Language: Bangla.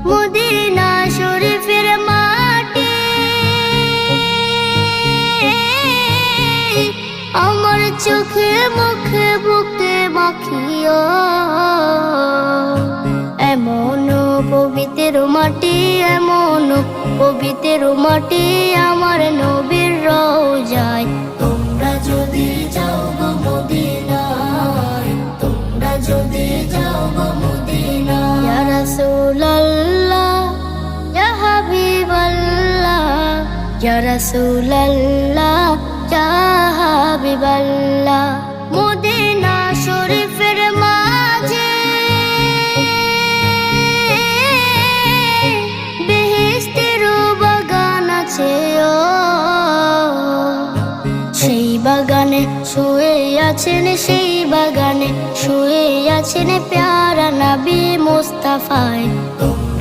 মদিনা শরীফের মাটি আমার চোখে মুখে বুকে মাখিও। এমন পবিত্র মাটি, এমন পবিত্র মাটি আমার নবীর রওজায়। তোমরা যদি যাও গো মদিনায়, তোমরা যদি যাও গো মদিনায়। ইয়া রাসূলুল্লাহ ইয়া হাবিবাল্লাহ, ইয়া রাসূলুল্লাহ ইয়া হাবিবাল্লাহ। মদিনা শরীফের মাঝে বেহেশতের বাগান আছে ও। সেই বাগানে শুয়ে আছেন, সেই বাগানে শুয়ে আছেন প্যারা নবী মুস্তাফায়।